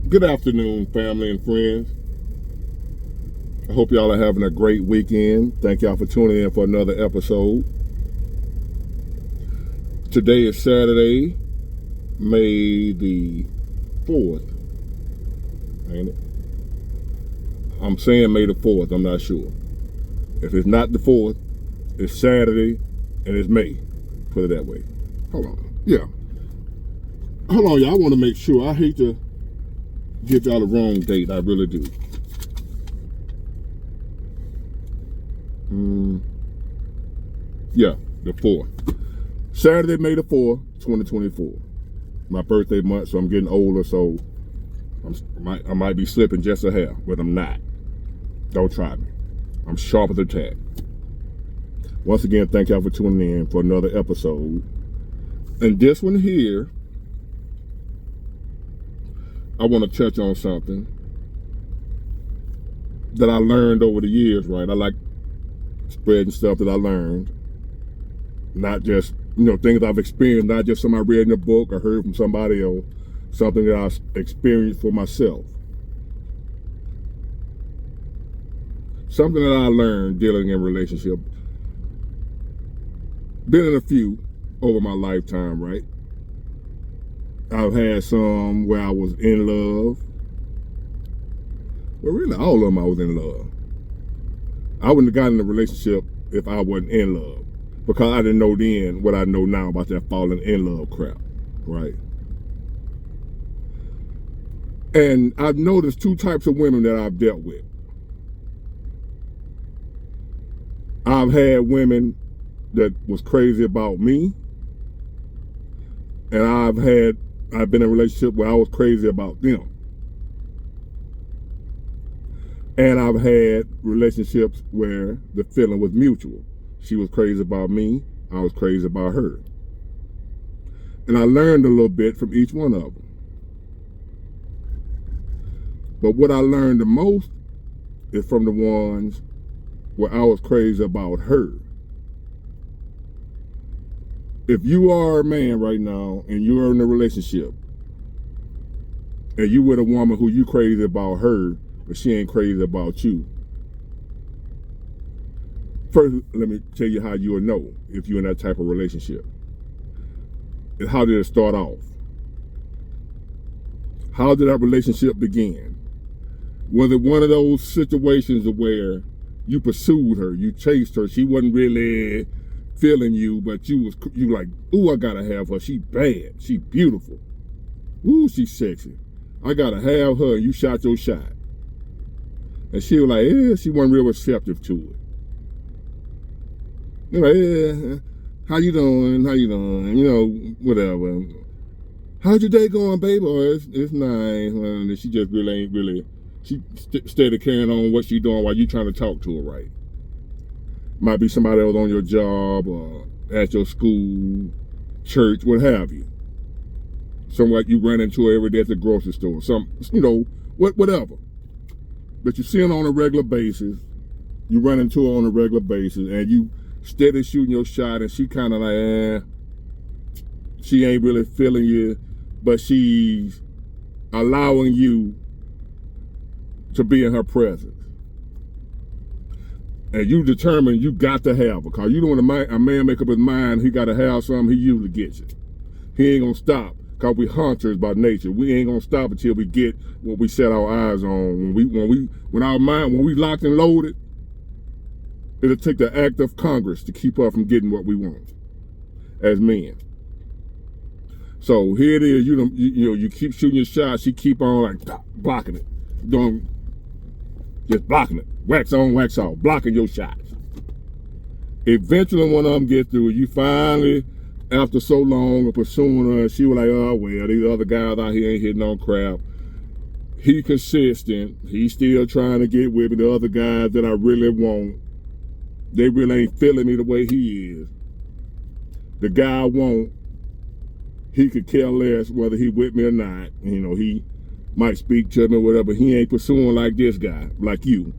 Good afternoon, family and friends. I hope y'all are having a great weekend. Thank y'all for tuning in for another episode. Today is Saturday, May the 4th, ain't it? I'm saying May the 4th, I'm not sure. If it's not the 4th, it's Saturday and it's May. Put it that way. Hold on. Yeah. Hold on, y'all. I want to make sure. I hate to give y'all the wrong date. I really do. Yeah, the 4th. Saturday, May the 4th, 2024. My birthday month, so I'm getting older, so I might be slipping just a hair, but I'm not. Don't try me. I'm sharp as a tack. Once again, thank y'all for tuning in for another episode. And this one here, I want to touch on something that I learned over the years, right? I like spreading stuff that I learned. Not just, things I've experienced, not just something I read in a book or heard from somebody else, something that I experienced for myself. Something that I learned dealing in relationship. Been in a few over my lifetime, right? I've had some where I was in love. Well, really, all of them I was in love. I wouldn't have gotten in a relationship if I wasn't in love. Because I didn't know then what I know now about that falling in love crap, right? And I've noticed two types of women that I've dealt with. I've had women that was crazy about me, and I've been in a relationship where I was crazy about them. And I've had relationships where the feeling was mutual. She was crazy about me, I was crazy about her. And I learned a little bit from each one of them. But what I learned the most is from the ones where I was crazy about her. If you are a man right now and you're in a relationship and you with a woman who you crazy about her, but she ain't crazy about you, first, let me tell you how you'll know if you're in that type of relationship. And how did it start off? How did that relationship begin? Was it one of those situations where you pursued her, you chased her, she wasn't really feeling you, but you like, ooh, I gotta have her. She bad, she beautiful. Ooh, she's sexy. I gotta have her. And you shot your shot. And she was like, yeah, she wasn't real receptive to it. You're like, yeah, how you doing? How you doing? Whatever. How's your day going, baby? Oh, it's nice. And she just really ain't really, she steady carrying on what she doing while you trying to talk to her, right? Might be somebody else on your job or at your school, church, what have you. Somewhat you run into her every day at the grocery store. Whatever. But you see her on a regular basis. You run into her on a regular basis, and you steady shooting your shot, and she kind of like, she ain't really feeling you, but she's allowing you to be in her presence. And you determine you got to have her. Because you don't want a man make up his mind he got to have something, he usually gets it. He ain't going to stop. Because we hunters by nature. We ain't going to stop until we get what we set our eyes on. When our mind, when we locked and loaded, it'll take the act of Congress to keep us from getting what we want as men. So here it is, you keep shooting your shot, she keep on like blocking it. Just blocking it. Wax on, wax off, blocking your shots. Eventually one of them gets through, you finally, after so long of pursuing her, she was like, oh well, these other guys out here ain't hitting on crap. He consistent, he's still trying to get with me. The other guys that I really want, they really ain't feeling me the way he is. The guy I want, he could care less whether he with me or not. He might speak to me or whatever. He ain't pursuing like this guy, like you.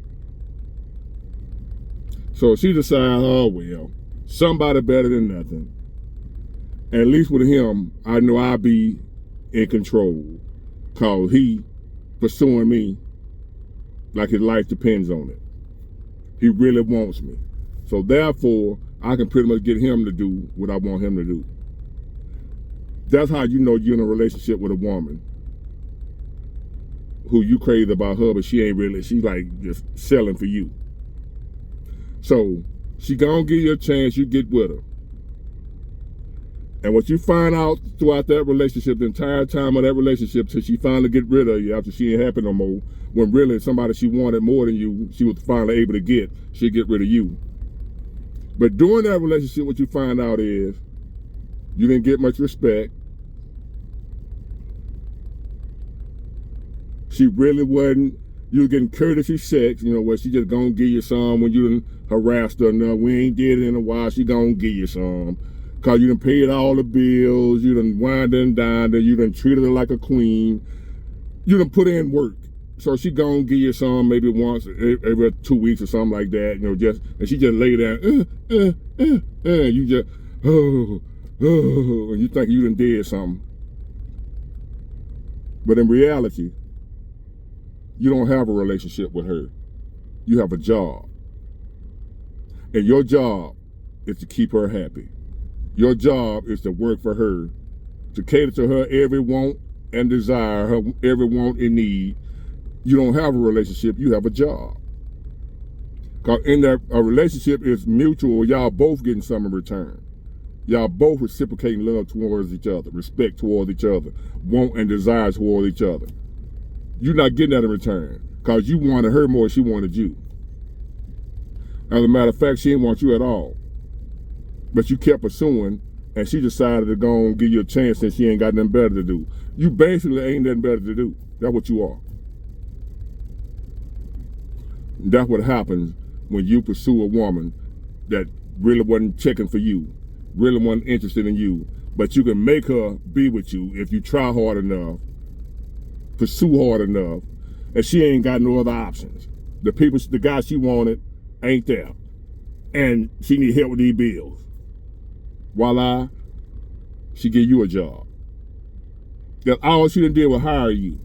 So she decides, oh well, somebody better than nothing. At least with him, I know I'll be in control. Cause he pursuing me like his life depends on it. He really wants me. So therefore, I can pretty much get him to do what I want him to do. That's how you know you're in a relationship with a woman who you crazy about her, but she ain't really, she like just selling for you. So she gonna give you a chance, you get with her. And what you find out throughout that relationship, the entire time of that relationship, till she finally get rid of you after she ain't happy no more, when really somebody she wanted more than you, she was finally able to get, she'll get rid of you. But during that relationship, what you find out is you didn't get much respect. She really wasn't, you were getting courtesy sex, you know, where she just gonna give you some when you done harassed her enough. We ain't did it in a while, she gonna give you some. Cause you done paid all the bills, you done wined and dined her, you done treated her like a queen. You done put in work. So she gonna give you some maybe once every 2 weeks or something like that, you know, just, and she just lay there, you just, and you think you done did something. But in reality, you don't have a relationship with her. You have a job. And your job is to keep her happy. Your job is to work for her, to cater to her every want and desire, her every want and need. You don't have a relationship, you have a job. Because in that, a relationship is mutual, y'all both getting something in return. Y'all both reciprocating love towards each other, respect towards each other, want and desire towards each other. You're not getting that in return because you wanted her more than she wanted you. As a matter of fact, she didn't want you at all. But you kept pursuing, and she decided to go and give you a chance since she ain't got nothing better to do. You basically ain't nothing better to do. That's what you are. That's what happens when you pursue a woman that really wasn't checking for you, really wasn't interested in you, but you can make her be with you if you try hard enough, pursue hard enough, and she ain't got no other options. The guy she wanted ain't there, and she need help with these bills. Voila, she give you a job. That all she done did was hire you.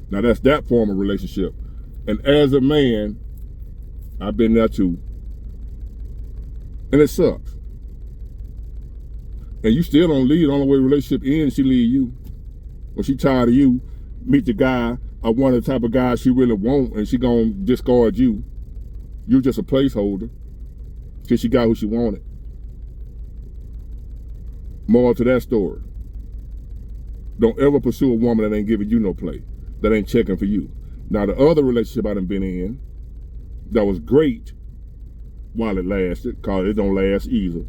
Now that's that form of relationship. And as a man, I've been there too. And it sucks. And you still don't leave. The only way the relationship ends, she leave you. When she tired of you, meet the guy, or one of the type of guys she really want, and she gonna discard you. You're just a placeholder. Because she got who she wanted. Moral to that story. Don't ever pursue a woman that ain't giving you no play. That ain't checking for you. Now the other relationship I done been in, that was great while it lasted, cause it don't last either.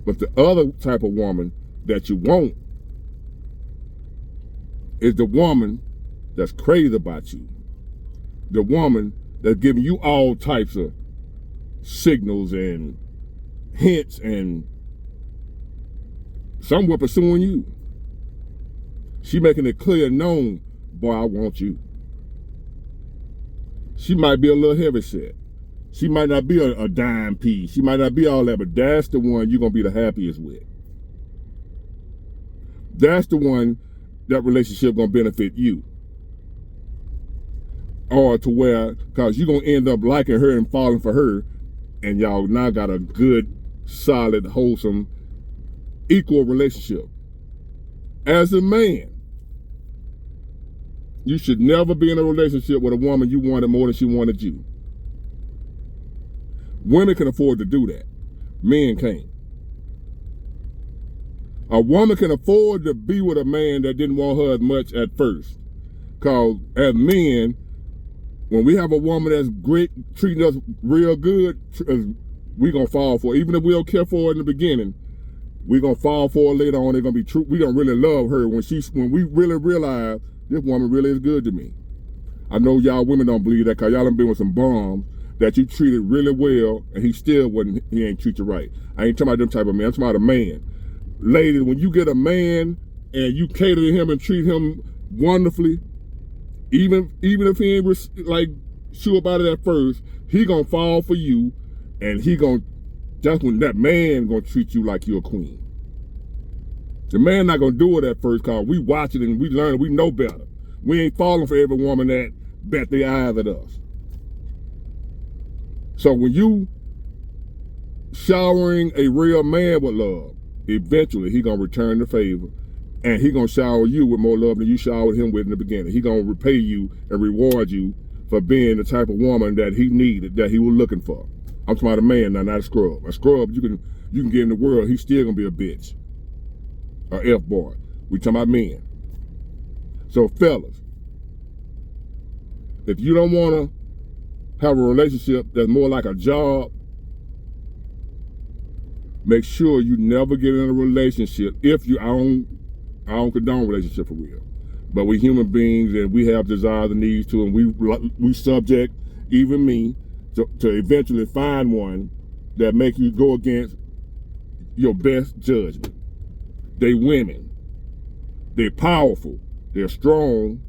But the other type of woman that you want is the woman that's crazy about you. The woman that's giving you all types of signals and hints and somewhere pursuing you. She making it clear known, boy, I want you. She might be a little heavyset. She might not be a dime piece. She might not be all that, but that's the one you're going to be the happiest with. That's the one that relationship going to benefit you. Or to where, because you're going to end up liking her and falling for her, and y'all now got a good, solid, wholesome, equal relationship. As a man, you should never be in a relationship with a woman you wanted more than she wanted you. Women can afford to do that. Men can't. A woman can afford to be with a man that didn't want her as much at first. Because as men, when we have a woman that's great, treating us real good, we're going to fall for her. Even if we don't care for her in the beginning, we're going to fall for her later on. They're going to be true. We're going to really love her when we really realize this woman really is good to me. I know y'all women don't believe that because y'all done been with some bums that you treated really well and he ain't treat you right. I ain't talking about them type of men. I'm talking about a man. Ladies, when you get a man and you cater to him and treat him wonderfully, even if he ain't like sure about it at first, he gonna fall for you, and that's when that man gonna treat you like you're a queen. The man not gonna do it at first cause we watch it and we learn, we know better. We ain't falling for every woman that bet their eyes at us. So when you showering a real man with love, eventually he gonna return the favor, and he gonna shower you with more love than you showered him with in the beginning. He gonna repay you and reward you for being the type of woman that he needed, that he was looking for. I'm talking about a man, now, not a scrub. A scrub, you can get in the world, he's still gonna be a bitch, or F-boy. We talking about men. So fellas, if you don't wanna have a relationship that's more like a job, make sure you never get in a relationship. I don't condone relationship for real, but we human beings and we have desires and needs too, and we subject, even me, to eventually find one that make you go against your best judgment. They women, they're powerful, they're strong,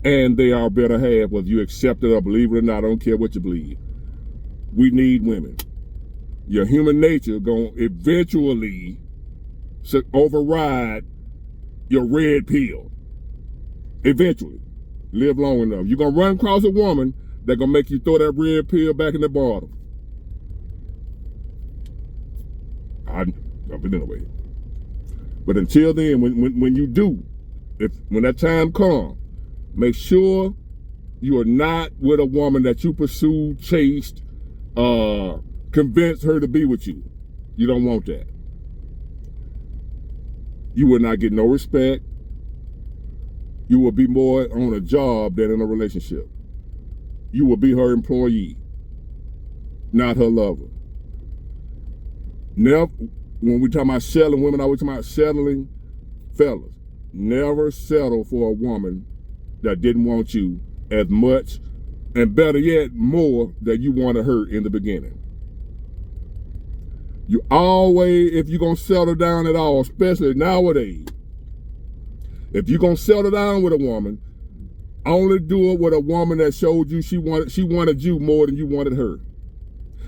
and they are better half, whether you accept it or believe it or not. I don't care what you believe. We need women. Your human nature gonna eventually override your red pill. Eventually. Live long enough. You're gonna run across a woman that gonna make you throw that red pill back in the bottle. But anyway. But until then, when you do, when that time comes, make sure you are not with a woman that you pursued, chased, convinced her to be with you. You don't want that. You will not get no respect. You will be more on a job than in a relationship. You will be her employee, not her lover. Never, when we talk about settling, women always talk about settling. Fellas, never settle for a woman that didn't want you as much, and better yet, more than you wanted her in the beginning. You always, if you're gonna settle down at all, especially nowadays, if you're gonna settle down with a woman, only do it with a woman that showed you she wanted you more than you wanted her.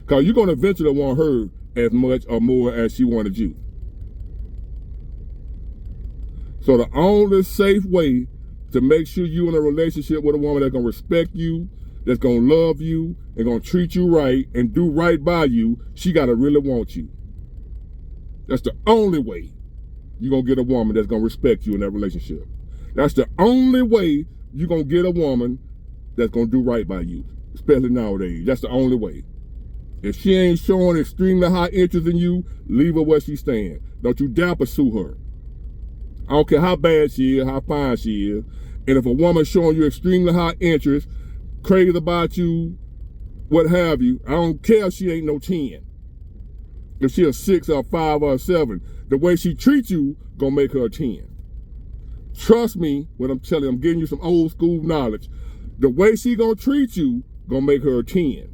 Cause you're gonna eventually want her as much or more as she wanted you. So the only safe way to make sure you're in a relationship with a woman that's gonna respect you, that's gonna love you, and gonna treat you right and do right by you, she gotta really want you. That's the only way you're gonna get a woman that's gonna respect you in that relationship. That's the only way you're gonna get a woman that's gonna do right by you, especially nowadays. That's the only way. If she ain't showing extremely high interest in you, leave her where she stand. Don't you dare pursue her. I don't care how bad she is, how fine she is. And if a woman's showing you extremely high interest, crazy about you, what have you, I don't care if she ain't no 10. If she a 6 or a 5 or a 7, the way she treats you gonna make her a 10. Trust me when I'm telling you, I'm giving you some old school knowledge. The way she gonna treat you gonna make her a 10.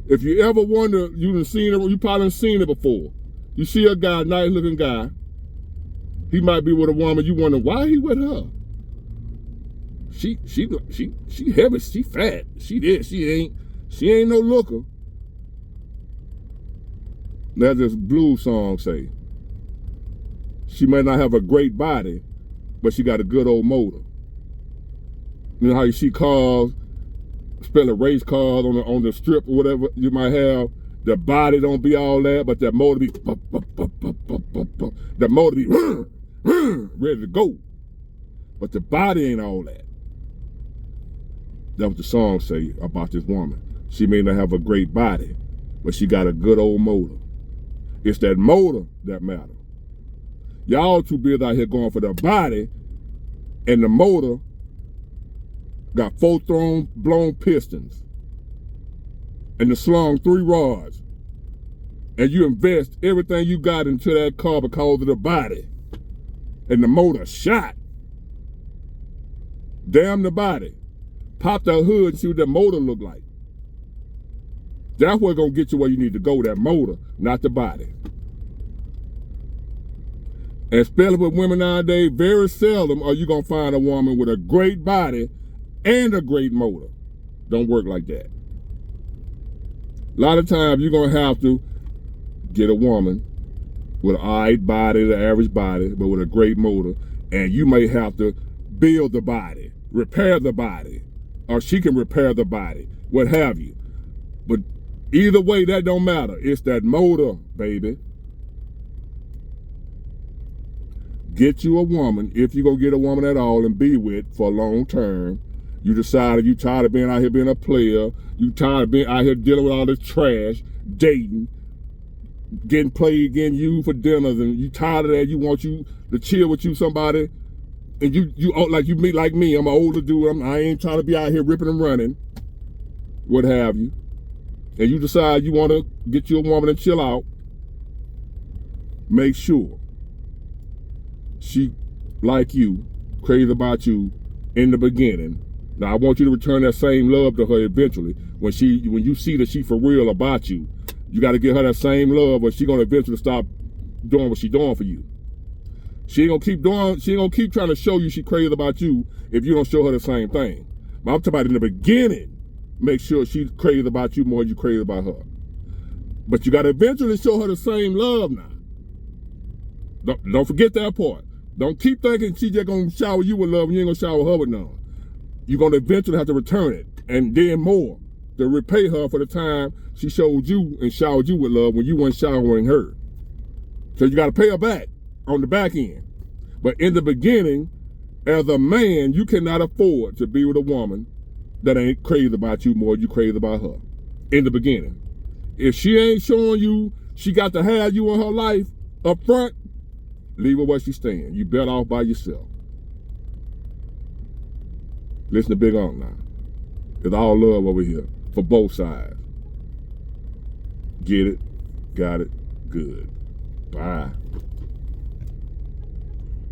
If you ever wonder, you probably seen it before. You see a guy, nice looking guy, he might be with a woman, you wonder why he with her. She heavy, she fat, she ain't no looker. That's this blues song say. She may not have a great body, but she got a good old motor. You know how you see cars, spelling race cars on the strip or whatever you might have. The body don't be all that, but that motor be ready to go. But the body ain't all that. That's what the song say about this woman. She may not have a great body, but she got a good old motor. It's that motor that matters. Y'all too busy out here going for the body, and the motor got 4 blown pistons, and the slung 3 rods, and you invest everything you got into that car because of the body, and the motor shot. Damn the body. Pop that hood and see what that motor look like. That's what's gonna get you where you need to go, that motor, not the body. And especially with women nowadays, very seldom are you gonna find a woman with a great body and a great motor. Don't work like that. A lot of times you're gonna have to get a woman with an alright body, the average body, but with a great motor, and you may have to build the body, repair the body, or she can repair the body, what have you. But either way, that don't matter. It's that motor, baby. Get you a woman, if you go get a woman at all and be with for a long term. You decided you tired of being out here being a player. You tired of being out here dealing with all this trash, dating, getting played, getting used for dinners, and you tired of that. You want you to chill with you somebody, and you like you meet like me. I'm an older dude. I ain't trying to be out here ripping and running, what have you. And you decide you want to get you a woman and chill out. Make sure she like you, crazy about you in the beginning. Now I want you to return that same love to her eventually. When you see that she for real about you, you got to give her that same love, or she gonna eventually stop doing what she doing for you. She ain't gonna keep trying to show you she crazy about you if you don't show her the same thing. But I'm talking about in the beginning, make sure she's crazy about you more than you crazy about her. But you got to eventually show her the same love now. Don't forget that part. Don't keep thinking she just gonna shower you with love and you ain't gonna shower her with none. You're gonna eventually have to return it, and then more, to repay her for the time she showed you and showered you with love when you weren't showering her. So you gotta pay her back on the back end. But in the beginning, as a man, you cannot afford to be with a woman that ain't crazy about you more than you crazy about her. In the beginning. If she ain't showing you she got to have you in her life up front, leave her where she's staying. You better off by yourself. Listen to Big Unc now. It's all love over here for both sides. Get it? Got it? Good. Bye.